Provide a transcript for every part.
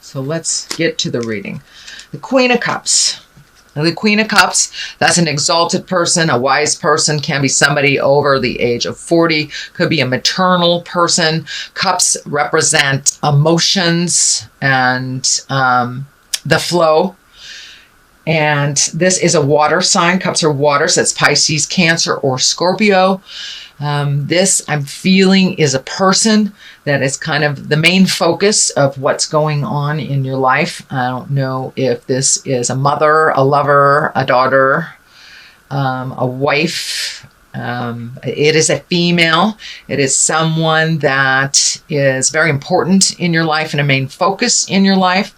So let's get to the reading. The Queen of Cups. Now, the Queen of Cups, that's an exalted person, a wise person, can be somebody over the age of 40, could be a maternal person. Cups represent emotions and the flow. And this is a water sign. Cups are water, so it's Pisces, Cancer, or Scorpio. This, I'm feeling, is a person that is kind of the main focus of what's going on in your life. I don't know if this is a mother, a lover, a daughter, a wife. It is a female. It is someone that is very important in your life and a main focus in your life.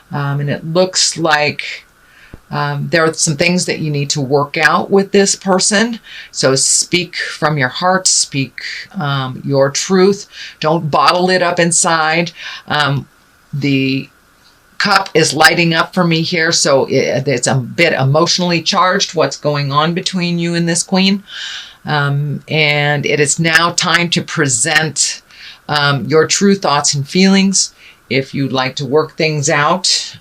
And it looks like there are some things that you need to work out with this person. So speak from your heart, speak your truth. Don't bottle it up inside. The cup is lighting up for me here, so it's a bit emotionally charged, what's going on between you and this queen. And it is now time to present your true thoughts and feelings. If you'd like to work things out,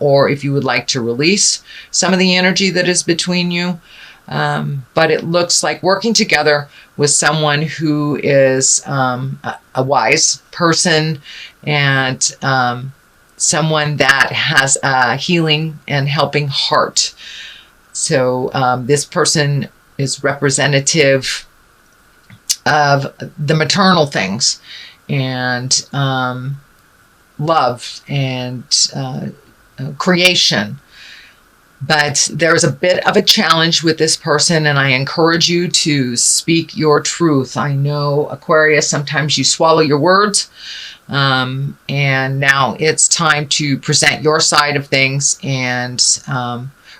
or if you would like to release some of the energy that is between you. But it looks like working together with someone who is a wise person and someone that has a healing and helping heart. So this person is representative of the maternal things and love and creation. But there's a bit of a challenge with this person, and I encourage you to speak your truth. I know, Aquarius, sometimes you swallow your words, and now it's time to present your side of things and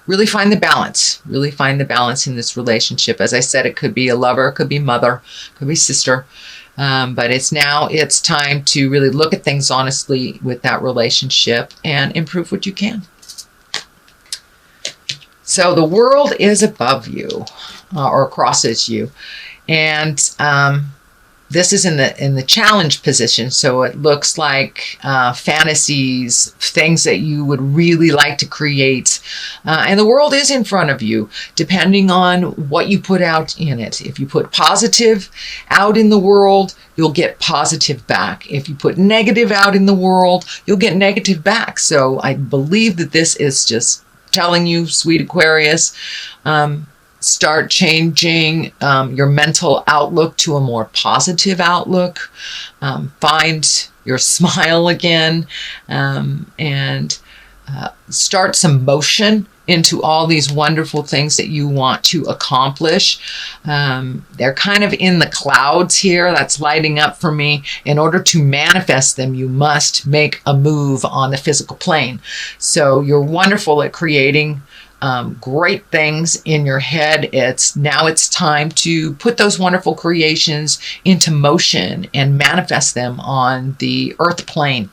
really find the balance. Really find the balance in this relationship. As I said, it could be a lover, it could be mother, it could be sister. But it's time to really look at things honestly with that relationship and improve what you can. So the world is above you or crosses you. And this is in the challenge position. So it looks like fantasies, things that you would really like to create. And the world is in front of you, depending on what you put out in it. If you put positive out in the world, you'll get positive back. If you put negative out in the world, you'll get negative back. So I believe that this is just telling you, sweet Aquarius, start changing your mental outlook to a more positive outlook. Find your smile again, and start some motion into all these wonderful things that you want to accomplish. They're kind of in the clouds here. That's lighting up for me. In order to manifest them, you must make a move on the physical plane. So you're wonderful at creating great things in your head. It's time to put those wonderful creations into motion and manifest them on the earth plane.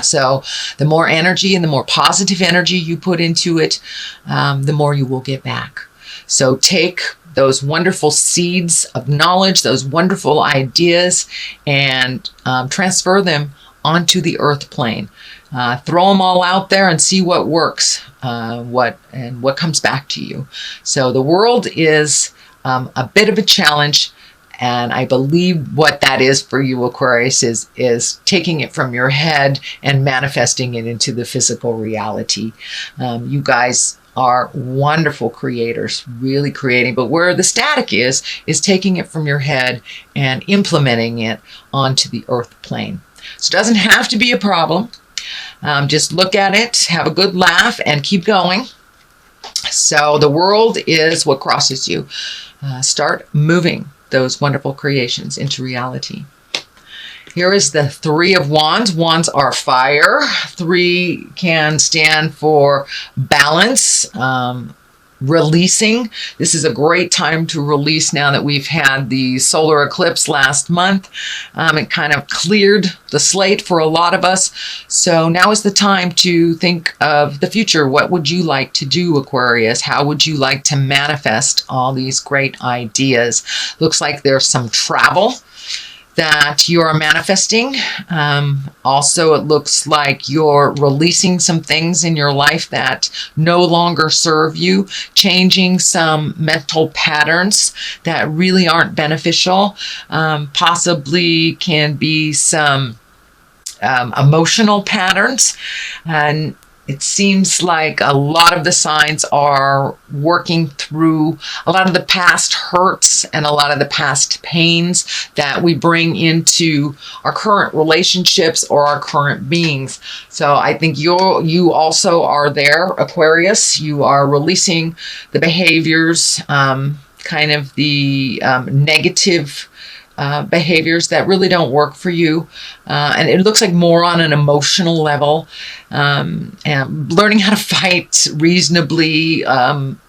So the more energy and the more positive energy you put into it, the more you will get back. So take those wonderful seeds of knowledge, those wonderful ideas, and transfer them onto the earth plane. Throw them all out there and see what works, what comes back to you. So the world is a bit of a challenge. And I believe what that is for you, Aquarius, is taking it from your head and manifesting it into the physical reality. You guys are wonderful creators, really creating. But where the static is taking it from your head and implementing it onto the earth plane. So it doesn't have to be a problem. Just look at it, have a good laugh, and keep going. So the world is what crosses you. Start moving those wonderful creations into reality. Here is the Three of Wands. Wands are fire. 3 can stand for balance, releasing. This is a great time to release now that we've had the solar eclipse last month. It kind of cleared the slate for a lot of us. So now is the time to think of the future. What would you like to do, Aquarius? How would you like to manifest all these great ideas? Looks like there's some travel that you're manifesting. Also, it looks like you're releasing some things in your life that no longer serve you, changing some mental patterns that really aren't beneficial, possibly can be some emotional patterns. And it seems like a lot of the signs are working through a lot of the past hurts and a lot of the past pains that we bring into our current relationships or our current beings. So I think you also are there, Aquarius. You are releasing the behaviors, kind of the negative behaviors that really don't work for you. And it looks like more on an emotional level, and learning how to fight reasonably,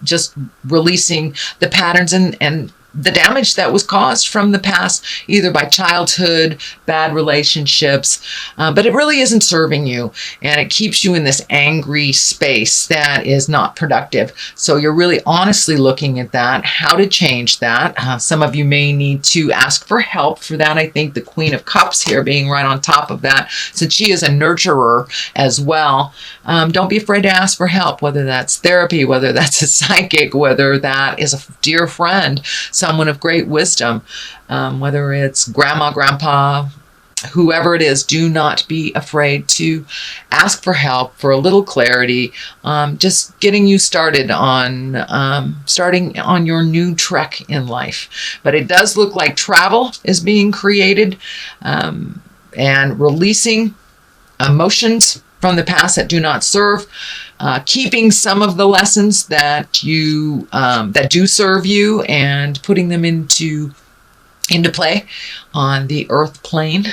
just releasing the patterns and the damage that was caused from the past, either by childhood, bad relationships, but it really isn't serving you, and it keeps you in this angry space that is not productive. So you're really honestly looking at that, how to change that. Some of you may need to ask for help for that. I think the Queen of Cups here being right on top of that, since she is a nurturer as well. Don't be afraid to ask for help, whether that's therapy, whether that's a psychic, whether that is a dear friend, someone of great wisdom, whether it's grandma, grandpa, whoever it is. Do not be afraid to ask for help, for a little clarity, just getting you started on starting on your new trek in life. But it does look like travel is being created, and releasing emotions from the past that do not serve, keeping some of the lessons that you that do serve you, and putting them into play on the earth plane.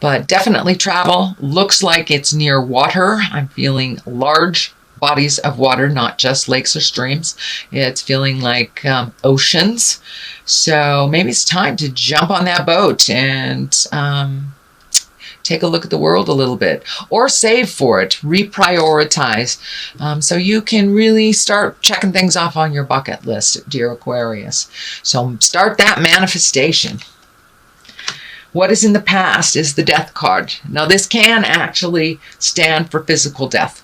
But definitely travel. Looks like it's near water. I'm feeling large bodies of water, not just lakes or streams. It's feeling like oceans. So maybe it's time to jump on that boat and take a look at the world a little bit, or save for it, reprioritize, so you can really start checking things off on your bucket list, dear Aquarius. So start that manifestation. What is in the past is the Death card. Now this can actually stand for physical death.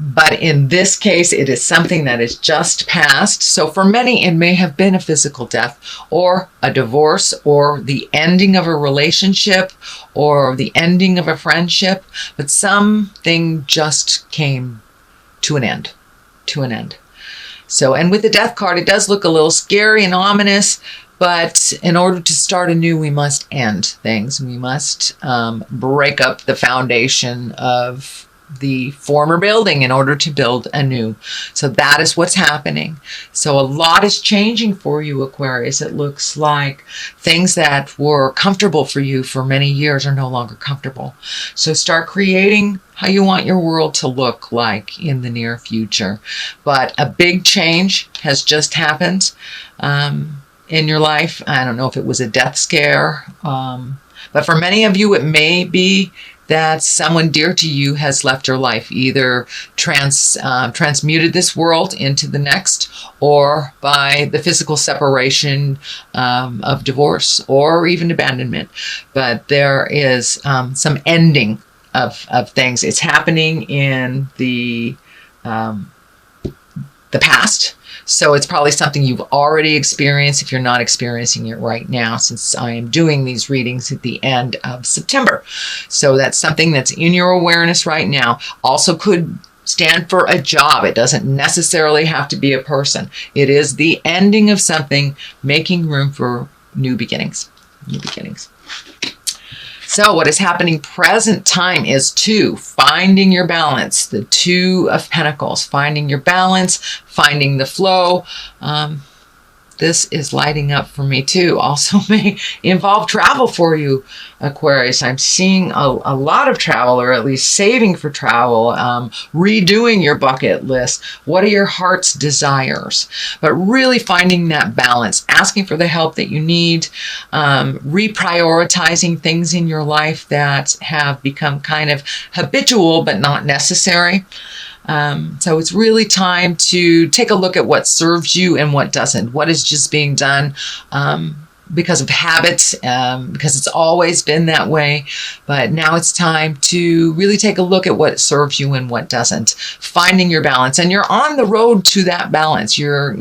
But in this case, it is something that is just past. So for many, it may have been a physical death, or a divorce, or the ending of a relationship, or the ending of a friendship. But something just came to an end. So, and with the Death card, it does look a little scary and ominous. But in order to start anew, we must end things. We must break up the foundation of the former building in order to build anew. So that is what's happening. So a lot is changing for you, Aquarius. It looks like things that were comfortable for you for many years are no longer comfortable. So start creating how you want your world to look like in the near future. But a big change has just happened in your life. I don't know if it was a death scare, but for many of you, it may be that someone dear to you has left your life, either transmuted this world into the next, or by the physical separation of divorce or even abandonment. But there is some ending of things. It's happening in the past. So it's probably something you've already experienced if you're not experiencing it right now, since I am doing these readings at the end of September. So that's something that's in your awareness right now. Also could stand for a job. It doesn't necessarily have to be a person. It is the ending of something, making room for new beginnings. So what is happening present time is 2, finding your balance, the 2 of Pentacles, finding your balance, finding the flow. This is lighting up for me too. Also may involve travel for you, Aquarius. I'm seeing a lot of travel, or at least saving for travel, redoing your bucket list. What are your heart's desires? But really finding that balance, asking for the help that you need, reprioritizing things in your life that have become kind of habitual but not necessary. So it's really time to take a look at what serves you and what doesn't. What is just being done because of habits, because it's always been that way. But now it's time to really take a look at what serves you and what doesn't. Finding your balance, and you're on the road to that balance. You're,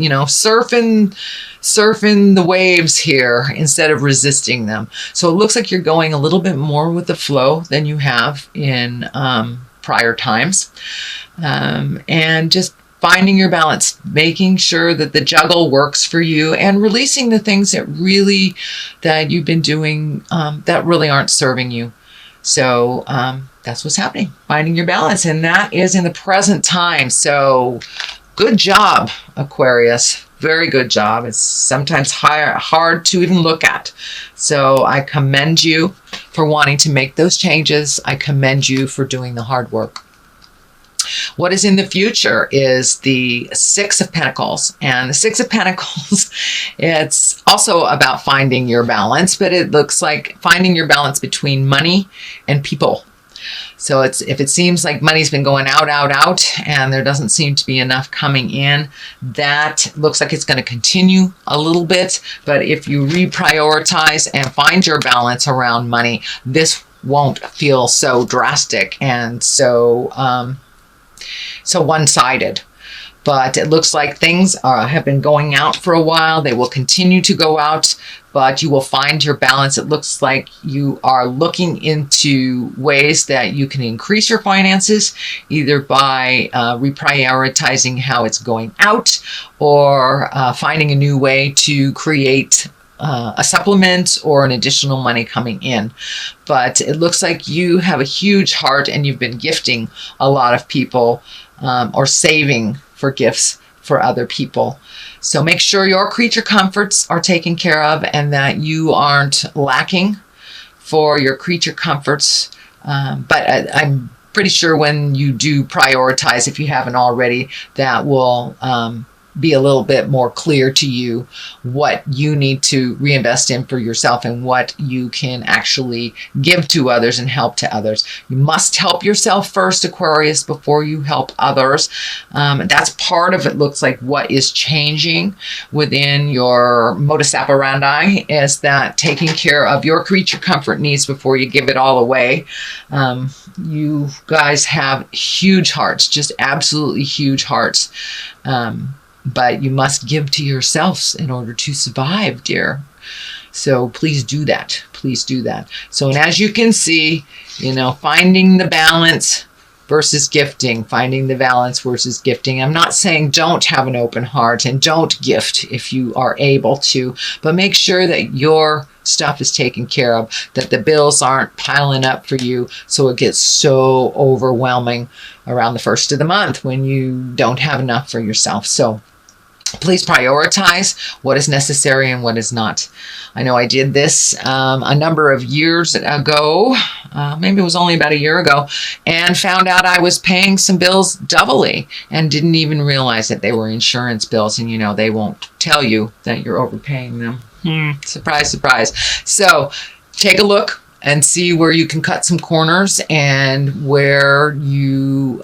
surfing the waves here instead of resisting them. So it looks like you're going a little bit more with the flow than you have in prior times, and just finding your balance, making sure that the juggle works for you, and releasing the things that you've been doing that really aren't serving you. So that's what's happening, finding your balance, and that is in the present time. So good job, Aquarius. Very good job. It's sometimes hard to even look at. So I commend you for wanting to make those changes. I commend you for doing the hard work. What is in the future is the Six of Pentacles. And the Six of Pentacles, it's also about finding your balance, but it looks like finding your balance between money and people. So if it seems like money's been going out, and there doesn't seem to be enough coming in, that looks like it's going to continue a little bit. But if you reprioritize and find your balance around money, this won't feel so drastic and so one-sided. But it looks like things have been going out for a while. They will continue to go out, but you will find your balance. It looks like you are looking into ways that you can increase your finances, either by reprioritizing how it's going out, or finding a new way to create a supplement or an additional money coming in. But it looks like you have a huge heart, and you've been gifting a lot of people, or saving for gifts for other people. So make sure your creature comforts are taken care of, and that you aren't lacking for your creature comforts. But I'm pretty sure when you do prioritize, if you haven't already, that will be a little bit more clear to you what you need to reinvest in for yourself, and what you can actually give to others and help to others. You must help yourself first, Aquarius, before you help others. That's part of it. Looks like what is changing within your modus operandi is that taking care of your creature comfort needs before you give it all away. You guys have huge hearts, just absolutely huge hearts. But you must give to yourselves in order to survive, dear. So please do that. Please do that. So, and as you can see, finding the balance versus gifting, finding the balance versus gifting. I'm not saying don't have an open heart and don't gift if you are able to, but make sure that your stuff is taken care of, that the bills aren't piling up for you so it gets so overwhelming around the first of the month when you don't have enough for yourself. So please prioritize what is necessary and what is not. I know I did this a number of years ago, maybe it was only about a year ago, and found out I was paying some bills doubly and didn't even realize that they were insurance bills. And they won't tell you that you're overpaying them. Surprise, surprise. So take a look and see where you can cut some corners, and where you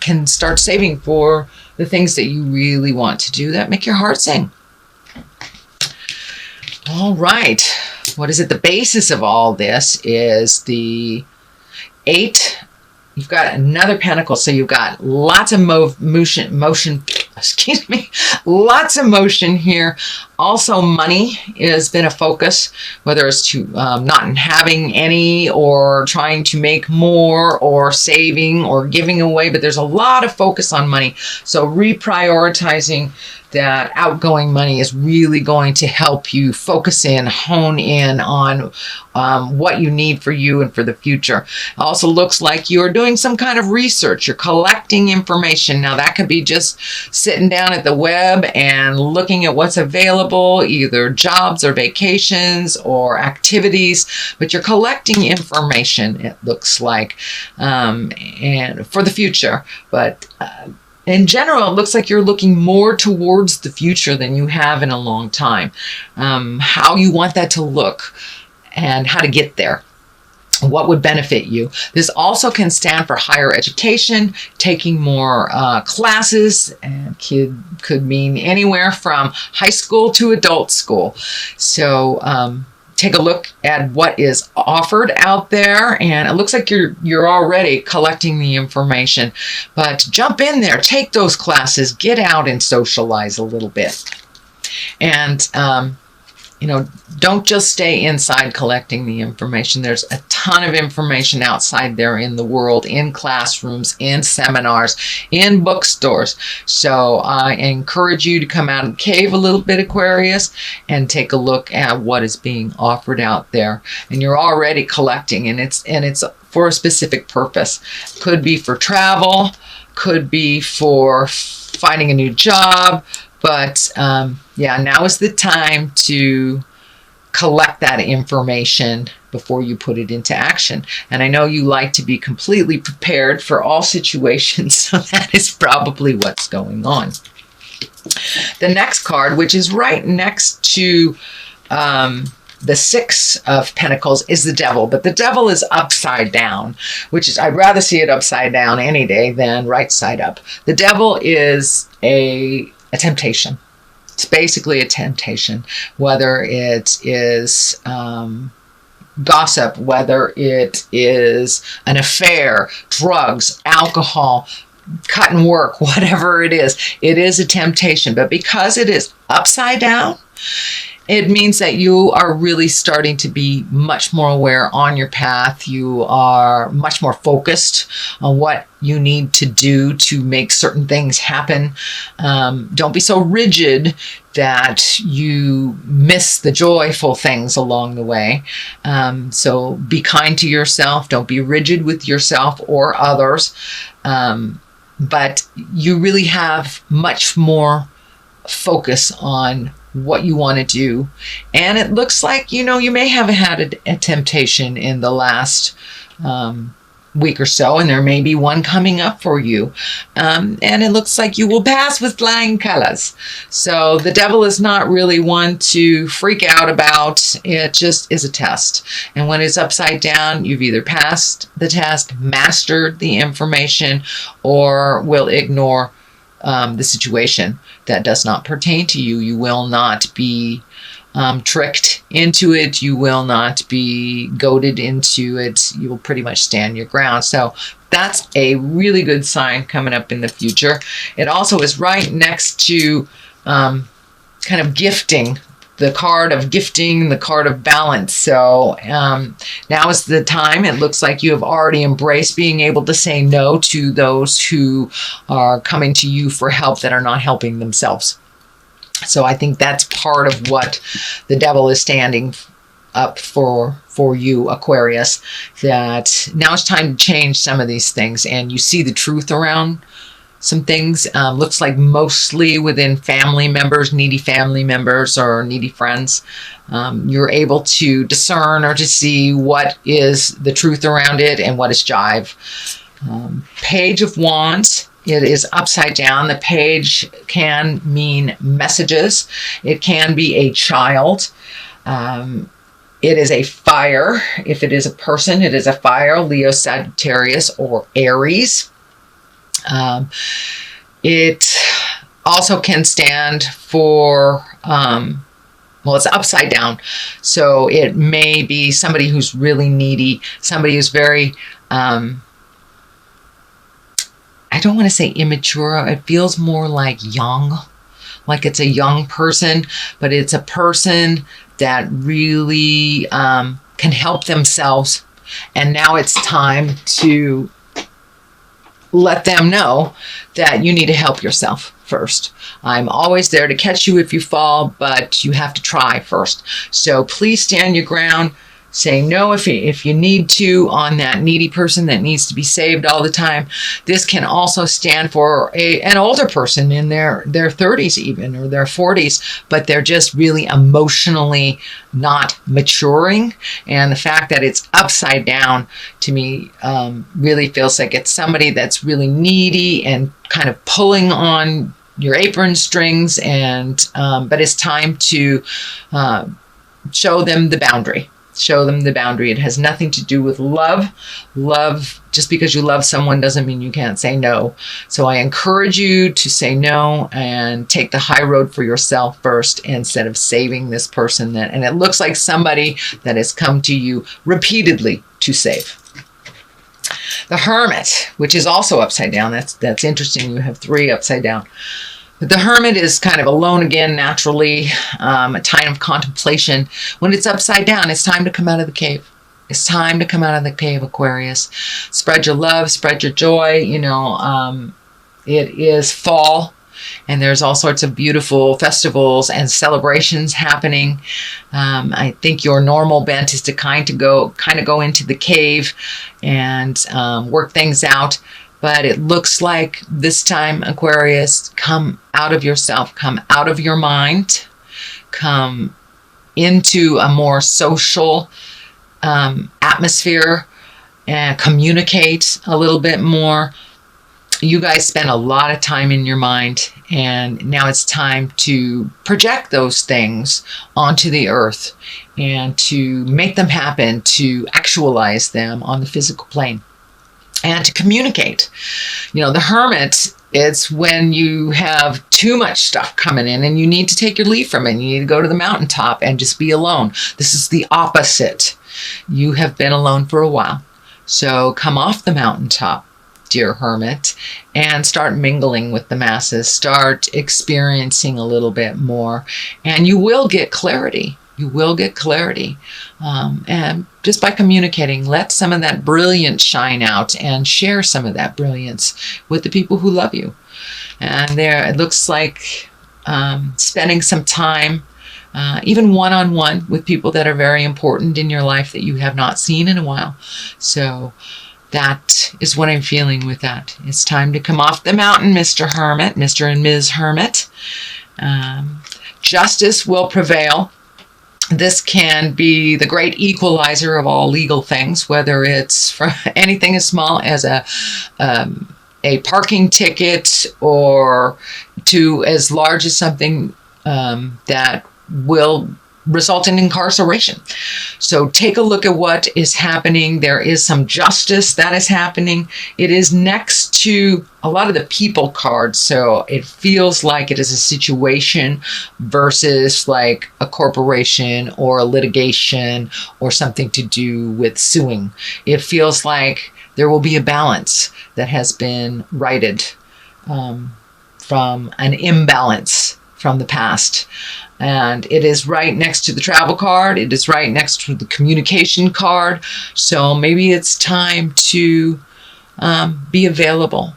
can start saving for the things that you really want to do that make your heart sing. All right. What is it? The basis of all this is the 8. You've got another pentacle, so you've got lots of motion, excuse me, lots of motion here. Also, money has been a focus, whether it's to not having any, or trying to make more, or saving, or giving away, but there's a lot of focus on money. So reprioritizing that outgoing money is really going to help you focus in, hone in on what you need for you and for the future. Also looks like you're doing some kind of research. You're collecting information. Now that could be just sitting down at the web and looking at what's available, either jobs or vacations or activities, but you're collecting information, it looks like, and for the future. But in general, it looks like you're looking more towards the future than you have in a long time. How you want that to look and how to get there. what would benefit you. This also can stand for higher education, taking more classes, and could mean anywhere from high school to adult school. So take a look at what is offered out there, and it looks like you're already collecting the information. But jump in there, take those classes, get out and socialize a little bit. And don't just stay inside collecting the information. There's a ton of information outside there in the world, in classrooms, in seminars, in bookstores. So I encourage you to come out and cave a little bit, Aquarius, and take a look at what is being offered out there. And you're already collecting, and it's for a specific purpose. Could be for travel, could be for finding a new job. But now is the time to collect that information before you put it into action. And I know you like to be completely prepared for all situations, so that is probably what's going on. The next card, which is right next to the Six of Pentacles, is the Devil. But the Devil is upside down, which is, I'd rather see it upside down any day than right side up. The Devil is a temptation. It's basically a temptation, whether it is gossip, whether it is an affair, drugs, alcohol, cut and work, whatever it is a temptation. But because it is upside down, it means that you are really starting to be much more aware on your path. You are much more focused on what you need to do to make certain things happen. Don't be so rigid that you miss the joyful things along the way. So be kind to yourself. Don't be rigid with yourself or others. But you really have much more focus on what you want to do. And it looks like, you may have had a temptation in the last week or so, and there may be one coming up for you. And it looks like you will pass with flying colors. So the Devil is not really one to freak out about. It just is a test. And when it's upside down, you've either passed the test, mastered the information, or will ignore the situation that does not pertain to you. You will not be tricked into it. You will not be goaded into it. You will pretty much stand your ground. So that's a really good sign coming up in the future. It also is right next to kind of gifting. The card of gifting, the card of balance. So now is the time. It looks like you have already embraced being able to say no to those who are coming to you for help that are not helping themselves. So I think that's part of what the Devil is standing up for you, Aquarius, that now it's time to change some of these things, and you see the truth around some things. Looks like mostly within family members, needy family members or needy friends. You're able to discern or to see what is the truth around it and what is jive. Page of Wands. It is upside down. The page can mean messages. It can be a child. It is a fire. If it is a person, it is a fire. Leo, Sagittarius, or Aries. It also can stand for, it's upside down. So it may be somebody who's really needy, somebody who's very, I don't want to say immature. It feels more like young, like it's a young person, but it's a person that really can help themselves. And now it's time to let them know that you need to help yourself first. I'm always there to catch you if you fall, but you have to try first. So please stand your ground. Say no if you need to on that needy person that needs to be saved all the time. This can also stand for an older person in their 30s even, or their 40s, but they're just really emotionally not maturing. And the fact that it's upside down to me really feels like it's somebody that's really needy and kind of pulling on your apron strings, and but it's time to show them the boundary. Show them the boundary. It has nothing to do with love. Love, just because you love someone doesn't mean you can't say no. So I encourage you to say no and take the high road for yourself first instead of saving this person and it looks like somebody that has come to you repeatedly to save. The Hermit, which is also upside down. That's interesting. You have 3 upside down. The Hermit is kind of alone again, naturally, a time of contemplation. When it's upside down, it's time to come out of the cave. It's time to come out of the cave, Aquarius. Spread your love, spread your joy. It is fall, and there's all sorts of beautiful festivals and celebrations happening. I think your normal bent is to kind of go into the cave and work things out. But it looks like this time, Aquarius, come out of yourself, come out of your mind, come into a more social atmosphere and communicate a little bit more. You guys spend a lot of time in your mind, and now it's time to project those things onto the earth and to make them happen, to actualize them on the physical plane. And to communicate. The Hermit, it's when you have too much stuff coming in and you need to take your leave from it. You need to go to the mountaintop and just be alone. This is the opposite. You have been alone for a while. So come off the mountaintop, dear Hermit, and start mingling with the masses. Start experiencing a little bit more. And you will get clarity. You will get clarity. And just by communicating, let some of that brilliance shine out and share some of that brilliance with the people who love you. And it looks like spending some time, even one-on-one with people that are very important in your life that you have not seen in a while. So that is what I'm feeling with that. It's time to come off the mountain, Mr. Hermit, Mr. and Ms. Hermit. Justice will prevail. This can be the great equalizer of all legal things, whether it's for anything as small as a parking ticket or to as large as something that will result in incarceration. So take a look at what is happening. There is some justice that is happening. It is next to a lot of the people cards. So it feels like it is a situation versus like a corporation or a litigation or something to do with suing. It feels like there will be a balance that has been righted from an imbalance from the past. And it is right next to the travel card. It is right next to the communication card. So maybe it's time to be available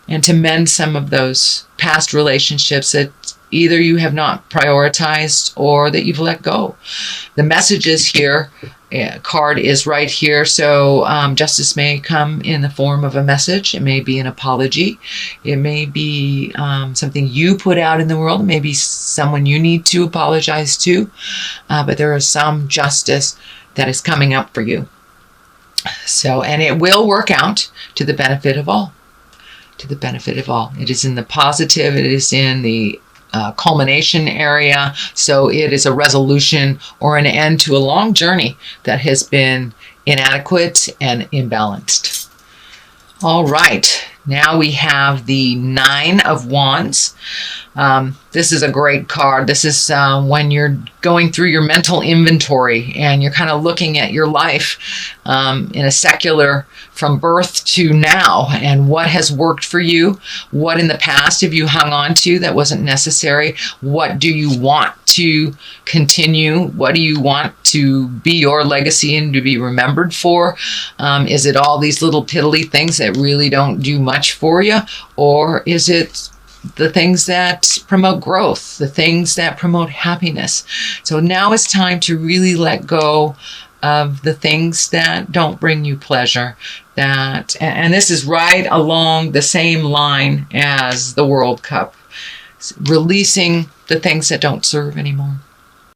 and to mend some of those past relationships that either you have not prioritized or that you've let go. The messages here, card is right here. So justice may come in the form of a message. It may be an apology. It may be something you put out in the world. It may be someone you need to apologize to. But there is some justice that is coming up for you. So, and it will work out to the benefit of all. To the benefit of all. It is in the positive. It is in the culmination area. So it is a resolution or an end to a long journey that has been inadequate and imbalanced. All right. Now we have the 9 of Wands. This is a great card. This is when you're going through your mental inventory and you're kind of looking at your life in a secular from birth to now and what has worked for you, what in the past have you hung on to that wasn't necessary, what do you want to continue, what do you want to be your legacy and to be remembered for? Is it all these little piddly things that really don't do much for you, or is it the things that promote growth, the things that promote happiness? So now it's time to really let go of the things that don't bring you pleasure. And this is right along the same line as the World Cup, releasing the things that don't serve anymore.